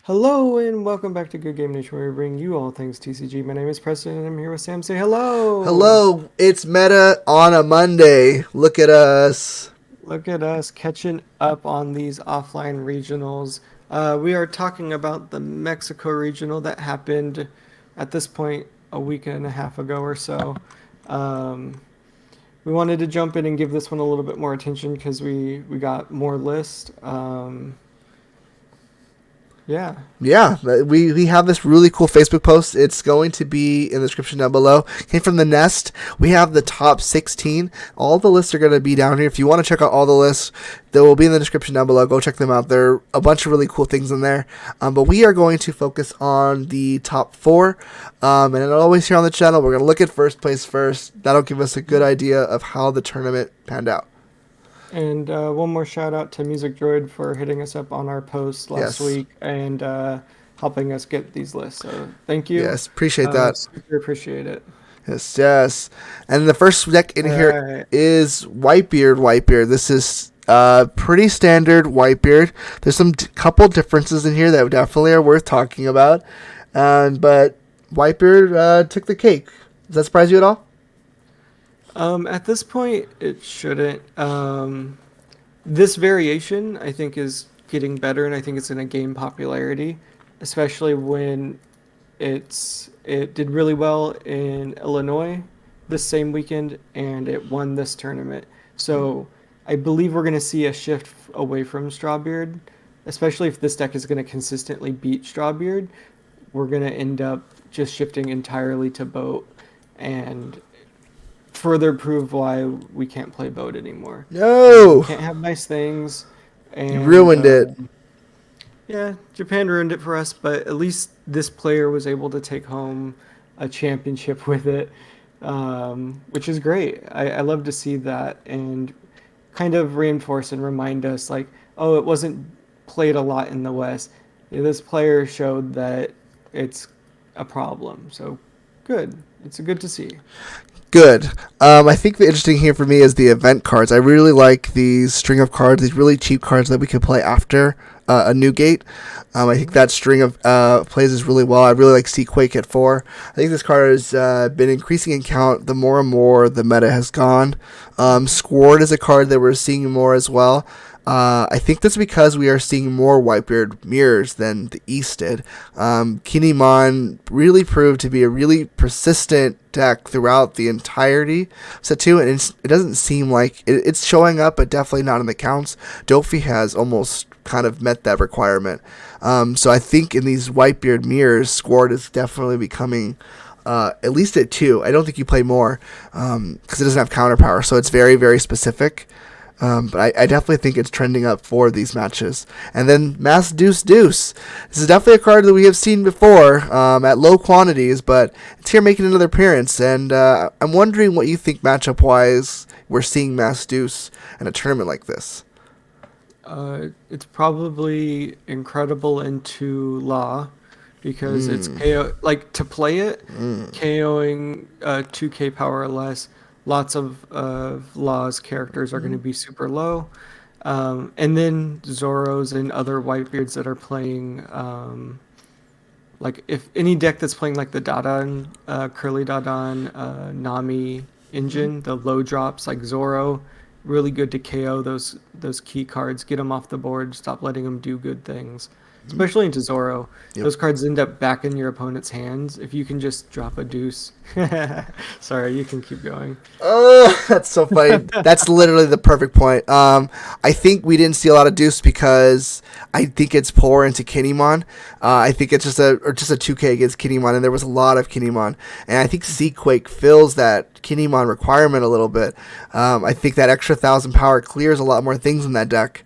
Hello and welcome back to Good Game Nation, where we bring you all things TCG. My name is Preston and I'm here with Sam. Say hello! Hello, it's Meta on a Monday. Look at us. Look at us catching up on these offline regionals. We are talking about the Mexico regional that happened at this point a week and a half ago or so. Um, we wanted to jump in and give this one a little bit more attention because we got more lists. Yeah. Yeah, we have this really cool Facebook post. It's going to be in the description down below. Came from the Nest. We have the top 16. All the lists are going to be down here. If you want to check out all the lists, they will be in the description down below. Go check them out. There are a bunch of really cool things in there. But we are going to focus on the top four. And always here on the channel, we're going to look at first place first. That'll give us a good idea of how the tournament panned out. And one more shout out to Music Droid for hitting us up on our post last Yes. week and helping us get these lists. So thank you. Yes. Appreciate that. Super appreciate it. Yes, yes. And the first deck in All here right. is Whitebeard. This is pretty standard Whitebeard. There's some couple differences in here that definitely are worth talking about. But Whitebeard took the cake. Does that surprise you at all? At this point, it shouldn't. This variation, I think, is getting better, and I think it's going to gain popularity, especially when it did really well in Illinois this same weekend, and it won this tournament. So I believe we're going to see a shift away from Strawbeard, especially if this deck is going to consistently beat Strawbeard. We're going to end up just shifting entirely to Boat, and further prove why we can't play Boat anymore. No! Can't have nice things, You and ruined it. yeah, Japan ruined it for us. But at least this player was able to take home a championship with it, which is great. I love to see that and kind of reinforce and remind us, like, oh, it wasn't played a lot in the West. Yeah, this player showed that it's a problem. So good. It's good to see. Good. I think the interesting here for me is the event cards. I really like these string of cards, these really cheap cards that we could play after a new gate. I think that string of plays is really well. I really like Seaquake at 4. I think this card has been increasing in count the more and more the meta has gone. Squard is a card that we're seeing more as well. I think that's because we are seeing more Whitebeard mirrors than the East did. Kinemon really proved to be a really persistent deck throughout the entirety of set 2, and it doesn't seem like it's showing up, but definitely not in the counts. Dofi has almost kind of met that requirement. So I think in these Whitebeard mirrors, Squard is definitely becoming at least at 2. I don't think you play more because it doesn't have counter power, so it's very, very specific. But I definitely think it's trending up for these matches. And then Mass Deuce Deuce. This is definitely a card that we have seen before at low quantities, but it's here making another appearance. And I'm wondering what you think matchup-wise we're seeing Mass Deuce in a tournament like this. It's probably incredible into Law because it's KO, like to play it, KOing 2K power or less. Lots of Law's characters are going to be super low. And then Zoros and other Whitebeards that are playing, like if any deck that's playing like the Dadan, Curly Dadan, Nami engine, the low drops like Zoro, really good to KO those key cards, get them off the board, stop letting them do good things. Especially into Zoro. Yep. Those cards end up back in your opponent's hands if you can just drop a deuce. Sorry, you can keep going. Oh, that's so funny. That's literally the perfect point. I think we didn't see a lot of Deuce because I think it's poor into Kinemon. I think it's just a 2K against Kinemon, and there was a lot of Kinemon. And I think Seaquake fills that Kinemon requirement a little bit. I think that extra 1,000 power clears a lot more things in that deck.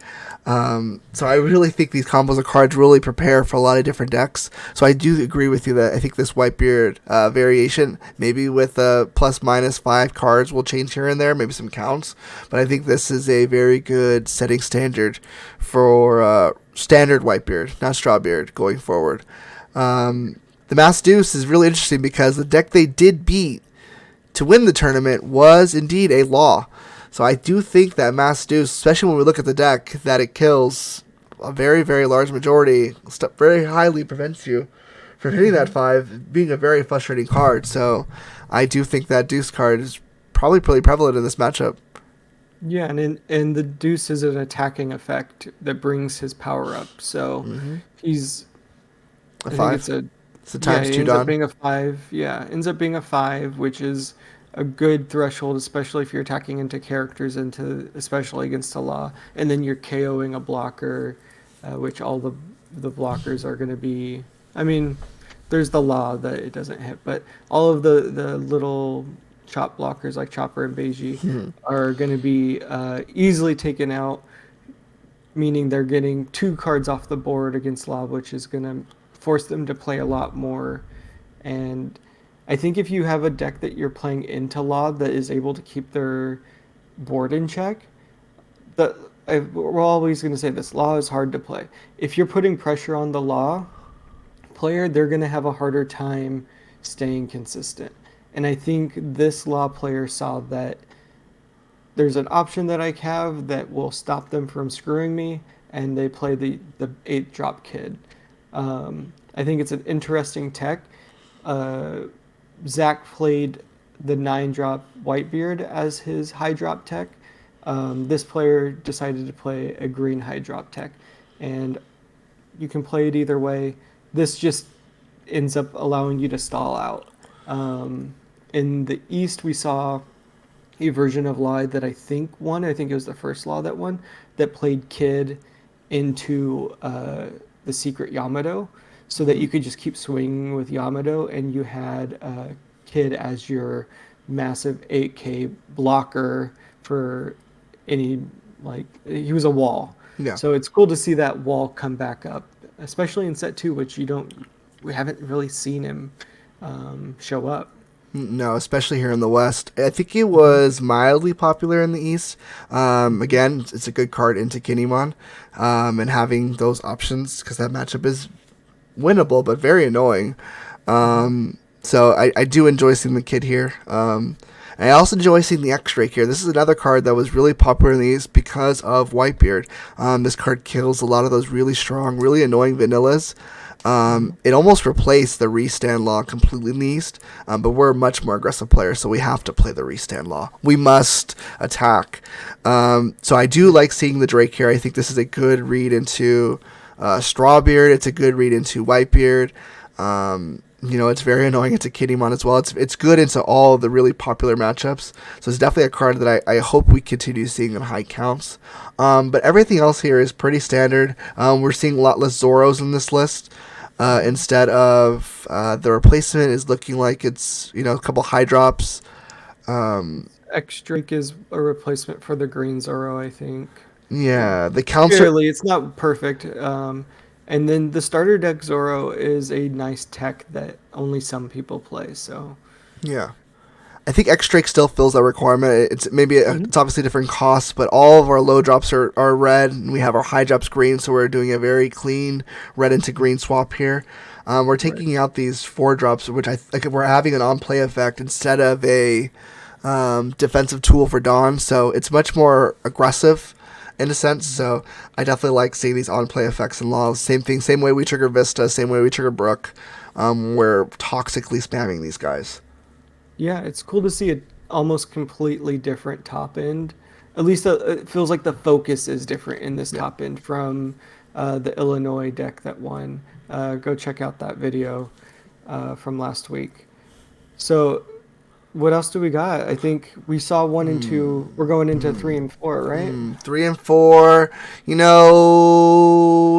So I really think these combos of cards really prepare for a lot of different decks. So I do agree with you that I think this Whitebeard variation, maybe with plus minus 5 cards, will change here and there, maybe some counts. But I think this is a very good setting standard for standard Whitebeard, not Strawbeard, going forward. The Mass Deuce is really interesting because the deck they did beat to win the tournament was indeed a Law. So I do think that Mass Deuce, especially when we look at the deck, that it kills a very, very large majority, very highly prevents you from hitting that 5, being a very frustrating card. So I do think that Deuce card is probably pretty prevalent in this matchup. Yeah, and the Deuce is an attacking effect that brings his power up. So he's A I think 5. it's a It's a yeah, times it 2 ends up Don. being a 5. Yeah, ends up being a 5, which is a good threshold, especially if you're attacking into characters, especially against a law, and then you're KOing a blocker, which all the blockers are going to be. I mean, there's the law that it doesn't hit, but all of the little chop blockers like Chopper and Beiji are going to be easily taken out, meaning they're getting 2 cards off the board against law, which is going to force them to play a lot more. And I think if you have a deck that you're playing into law that is able to keep their board in check, we're always going to say this: law is hard to play. If you're putting pressure on the law player, they're going to have a harder time staying consistent. And I think this law player saw that there's an option that I have that will stop them from screwing me, and they play the 8-drop kid. I think it's an interesting tech. Uh, Zach played the 9-drop Whitebeard as his high drop tech. This player decided to play a green high drop tech, and you can play it either way. This just ends up allowing you to stall out. In the East, we saw a version of Law that I think won. I think it was the first Law that won, that played Kid into the secret Yamato, so that you could just keep swinging with Yamato, and you had Kid as your massive 8K blocker for any, like, he was a wall. Yeah. So it's cool to see that wall come back up, especially in set 2, which we haven't really seen him show up. No, especially here in the West. I think it was mildly popular in the East. Again, it's a good card into Kinemon, and having those options, because that matchup is winnable but very annoying. So I do enjoy seeing the Kid here. And I also enjoy seeing the X-Drake here. This is another card that was really popular in the East because of Whitebeard. This card kills a lot of those really strong, really annoying vanillas. It almost replaced the restand law completely in the East, but we're a much more aggressive player, so we have to play the restand law. We must attack. So I do like seeing the Drake here. I think this is a good read into Strawbeard. It's a good read into Whitebeard. It's very annoying into Kinemon as well. It's good into all the really popular matchups. So it's definitely a card that I hope we continue seeing in high counts. But everything else here is pretty standard. We're seeing a lot less Zoros in this list. Instead of the replacement is looking like it's a couple high drops. X-Drake is a replacement for the green Zoro, I think. Yeah, the counts Clearly, it's not perfect. And then the starter deck Zoro is a nice tech that only some people play. So yeah. I think X-Drake still fills that requirement. It's obviously different costs, but all of our low drops are red, and we have our high drops green, so we're doing a very clean red into green swap here. We're taking out these 4 drops, which we're having an on-play effect instead of a defensive tool for Dawn, so it's much more aggressive in a sense. So I definitely like seeing these on-play effects in Law. Same thing, same way we trigger Vista, same way we trigger Brook. We're toxically spamming these guys. yeah, it's cool to see a almost completely different top end. At least it feels like the focus is different in this top end from the Illinois deck that won. Go check out that video from last week. So what else do we got? I think we saw 1 and 2. We're going into 3 and 4, right? 3 and 4.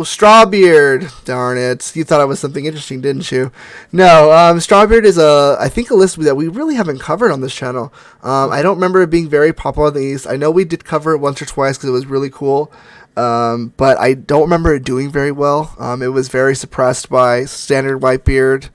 Strawbeard. Darn it. You thought it was something interesting, didn't you? No, Strawbeard is I think a list that we really haven't covered on this channel. I don't remember it being very popular in the East. I know we did cover it once or twice because it was really cool. But I don't remember it doing very well. It was very suppressed by standard Whitebeard.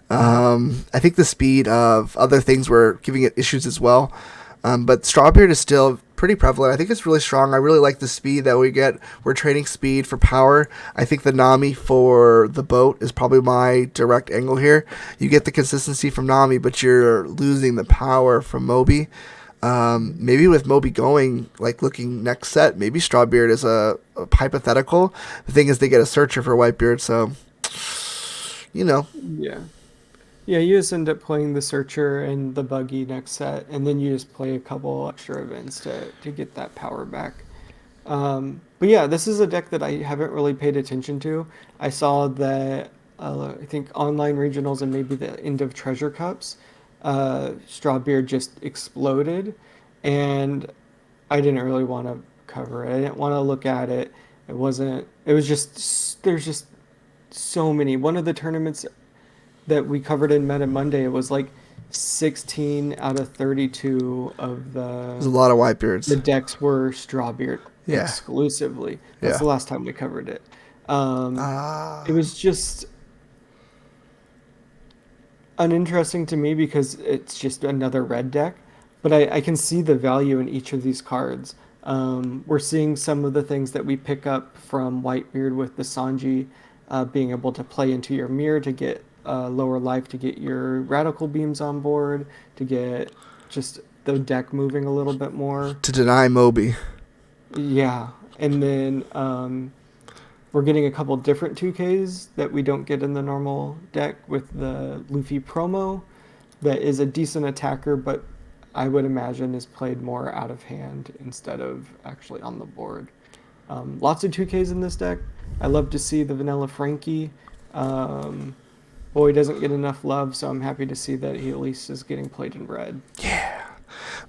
I think the speed of other things were giving it issues as well. But Strawbeard is still pretty prevalent. I think it's really strong. I really like the speed that we get. We're trading speed for power. I think the Nami for the boat is probably my direct angle here. You get the consistency from Nami, but you're losing the power from Moby. Maybe with Moby going, like looking next set, maybe Strawbeard is a hypothetical. The thing is, they get a searcher for Whitebeard, so Yeah. Yeah, you just end up playing the Searcher and the Buggy next set, and then you just play a couple extra events to get that power back. But yeah, this is a deck that I haven't really paid attention to. I saw that I think online regionals and maybe the end of Treasure Cups, Strawbeard just exploded, and I didn't really want to cover it. I didn't want to look at it. It wasn't. It was just there's just so many. One of the tournaments that we covered in Meta Monday, it was like 16 out of 32 of There's a lot of the Whitebeards. decks were Strawbeard Yeah. exclusively. That's Yeah. the last time we covered it. It Ah. was just uninteresting to me because it's just another red deck, but I can see the value in each of these cards. We're seeing some of the things that we pick up from Whitebeard with the Sanji, being able to play into your mirror to get lower life, to get your radical beams on board, to get just the deck moving a little bit more. To deny Moby. Yeah, and then we're getting a couple different 2Ks that we don't get in the normal deck with the Luffy promo that is a decent attacker, but I would imagine is played more out of hand instead of actually on the board. Lots of 2Ks in this deck. I love to see the Vanilla Frankie. Boy doesn't get enough love, so I'm happy to see that he at least is getting played in red.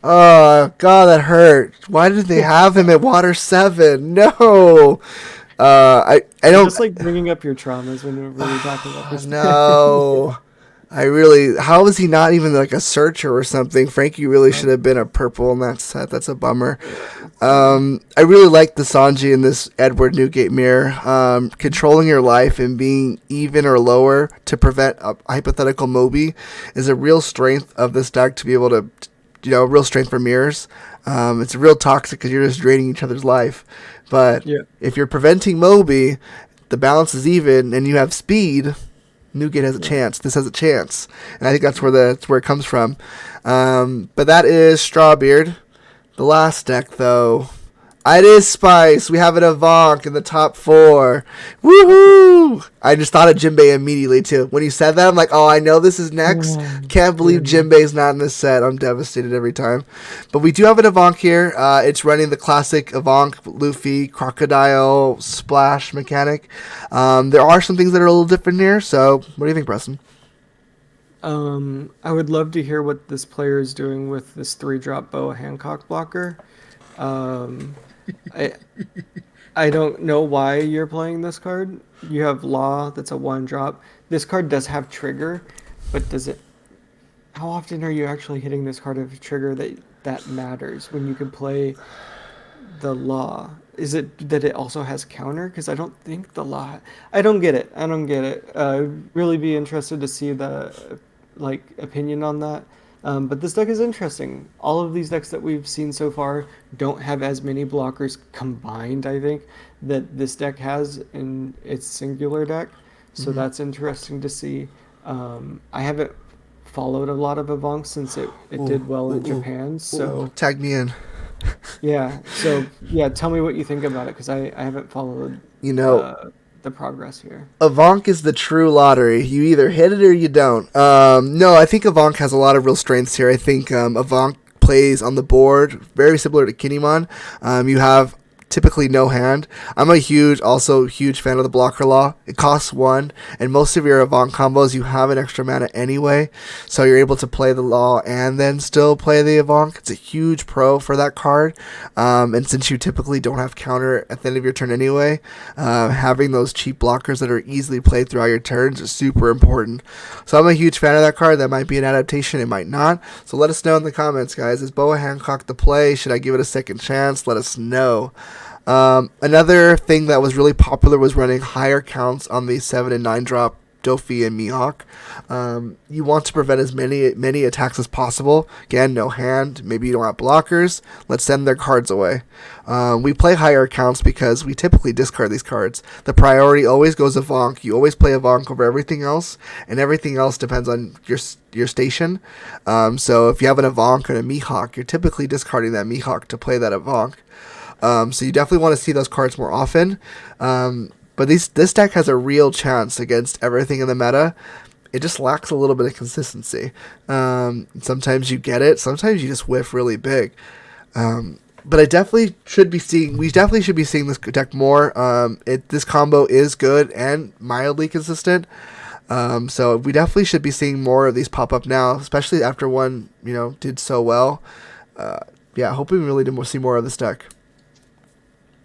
Oh, God, that hurt. Why did they have him at Water 7? No. I don't. Just like bringing up your traumas when we're really talking about this. No. How is he not even like a searcher or something? Frankie really should have been a purple in that set. That's a bummer. I really like the Sanji in this Edward Newgate mirror. Controlling your life and being even or lower to prevent a hypothetical Moby is a real strength of this deck to be able to, real strength for mirrors. It's real toxic because you're just draining each other's life. But Yeah. if you're preventing Moby, the balance is even and you have speed. Newgate has a chance. This has a chance, and I think that's where it comes from. But that is Strawbeard. The last deck, though, it is Spice. We have an Ivank in the top 4. Woohoo! I just thought of Jinbei immediately too. When you said that, I'm like, oh, I know this is next. Can't believe Jinbei's not in this set. I'm devastated every time. But we do have an Ivank here. It's running the classic Ivank, Luffy, Crocodile, Splash mechanic. There are some things that are a little different here. So, what do you think, Preston? I would love to hear what this player is doing with this 3-drop Boa Hancock blocker. Um, I I don't know why you're playing this card. You have Law, that's a 1-drop. This card does have Trigger, but does it? How often are you actually hitting this card of Trigger that matters when you can play the Law? Is it that it also has counter? Because I don't think the Law. I don't get it. I don't get it. Really be interested to see the opinion on that. But this deck is interesting. All of these decks that we've seen so far don't have as many blockers combined, I think, that this deck has in its singular deck. So that's interesting to see. I haven't followed a lot of Ivank since it did well in Japan. So Tag me in. yeah. So yeah, tell me what you think about it because I haven't followed the progress here. Ivank is the true lottery. You either hit it or you don't. No, I think Ivank has a lot of real strengths here. I think Ivank plays on the board very similar to Kinemon. You have typically no hand. I'm a huge fan of the blocker law. It costs 1, and most of your Ivank combos you have an extra mana anyway, so you're able to play the law and then still play the Ivank. It's a huge pro for that card, and since you typically don't have counter at the end of your turn anyway, having those cheap blockers that are easily played throughout your turns is super important. So I'm a huge fan of that card. That might be an adaptation, it might not. So let us know in the comments, guys. Is Boa Hancock the play? Should I give it a second chance? Let us know. Another thing that was really popular was running higher counts on the 7 and 9 drop Dofi and Mihawk. You want to prevent as many attacks as possible. Again, no hand. Maybe you don't have blockers. Let's send their cards away. We play higher accounts because we typically discard these cards. The priority always goes Ivank. You always play Ivank over everything else, and everything else depends on your station. So if you have an Ivank and a Mihawk, you're typically discarding that Mihawk to play that Ivank. So you definitely want to see those cards more often. But this deck has a real chance against everything in the meta. It just lacks a little bit of consistency. Sometimes you get it. Sometimes you just whiff really big. But we definitely should be seeing this deck more. This combo is good and mildly consistent. So we definitely should be seeing more of these pop up now, especially after one, did so well. Hoping we really see more of this deck.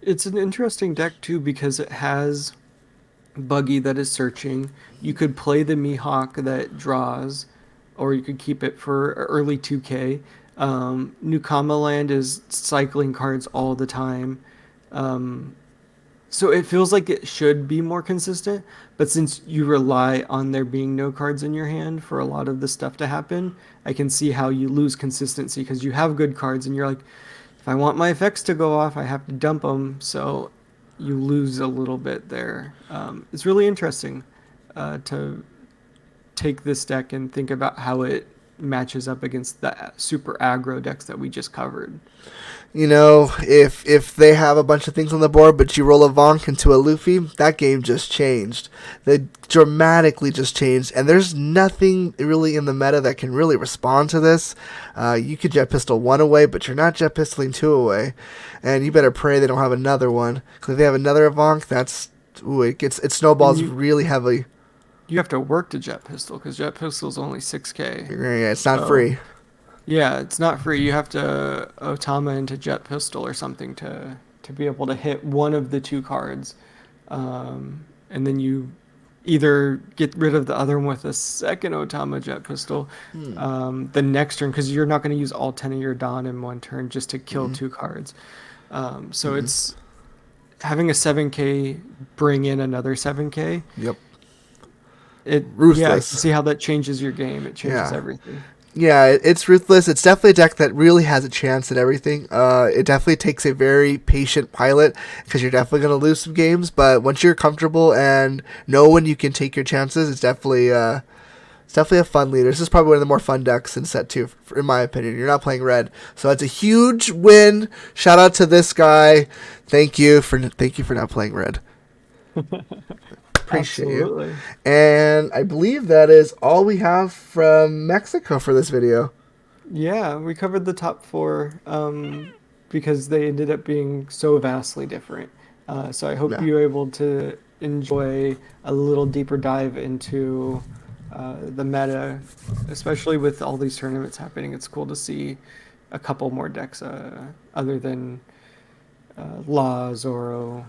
It's an interesting deck too because it has Buggy that is searching. You could play the Mihawk that draws, or you could keep it for early 2K. Newkama Land is cycling cards all the time. So it feels like it should be more consistent, but since you rely on there being no cards in your hand for a lot of the stuff to happen, I can see how you lose consistency because you have good cards and you're like, if I want my effects to go off, I have to dump them. So you lose a little bit there. It's really interesting to take this deck and think about how it matches up against the super aggro decks that we just covered. If they have a bunch of things on the board, but you roll a Vonk into a Luffy, that game just changed. They dramatically just changed, and there's nothing really in the meta that can really respond to this. You could Jet Pistol 1 away, but you're not Jet Pistoling 2 away, and you better pray they don't have another one. Because if they have another Vonk, it snowballs really heavily. You have to work to Jet Pistol, because Jet Pistol's only 6K. Yeah, it's not free. Yeah, it's not free. You have to Otama into Jet Pistol or something to be able to hit one of the two cards. And then you either get rid of the other one with a second Otama Jet Pistol the next turn, because you're not going to use all 10 of your Dawn in one turn just to kill two cards. So it's having a 7K bring in another 7K. Yep. Ruthless. Yeah, I can see how that changes your game. It changes everything. Yeah, it's ruthless. It's definitely a deck that really has a chance at everything. It definitely takes a very patient pilot because you're definitely going to lose some games. But once you're comfortable and know when you can take your chances, it's definitely a fun leader. This is probably one of the more fun decks in set 2, in my opinion. You're not playing red, so it's a huge win. Shout out to this guy. Thank you for not playing red. Appreciate Absolutely. you. And I believe that is all we have from Mexico for this video. Yeah, we covered the top 4 because they ended up being so vastly different. So I hope you're able to enjoy a little deeper dive into the meta, especially with all these tournaments happening. It's cool to see a couple more decks other than Law, Zoro.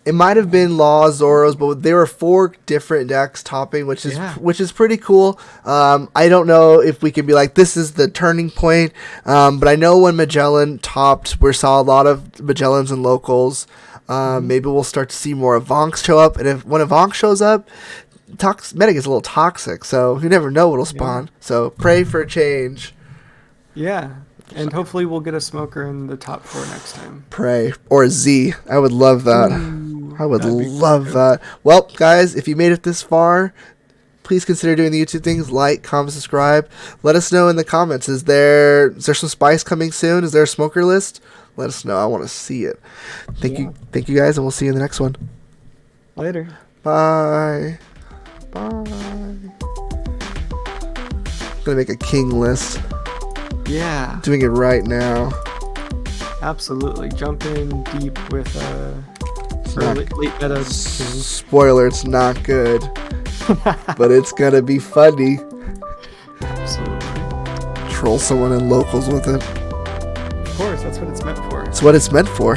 It might have been Law, Zoros, but there were 4 different decks topping, which is pretty cool. I don't know if we can be like, this is the turning point, but I know when Magellan topped, we saw a lot of Magellans and locals. Maybe we'll start to see more Avonks show up, and when Avonk shows up, meta gets a little toxic, so you never know what'll spawn. So pray for a change. Yeah. And hopefully we'll get a smoker in the top 4 next time. Pray. Or Z. I would love that. I would love that. Well, guys, if you made it this far, please consider doing the YouTube things. Like, comment, subscribe. Let us know in the comments. Is there some spice coming soon? Is there a smoker list? Let us know. I want to see it. Thank you guys, and we'll see you in the next one. Later. Bye. Bye. I'm going to make a king list. Yeah. Doing it right now. Absolutely. Jump in deep with late meta. Spoiler, it's not good. But it's going to be funny. Absolutely. Troll someone in locals with it. Of course, that's what it's meant for. It's what it's meant for.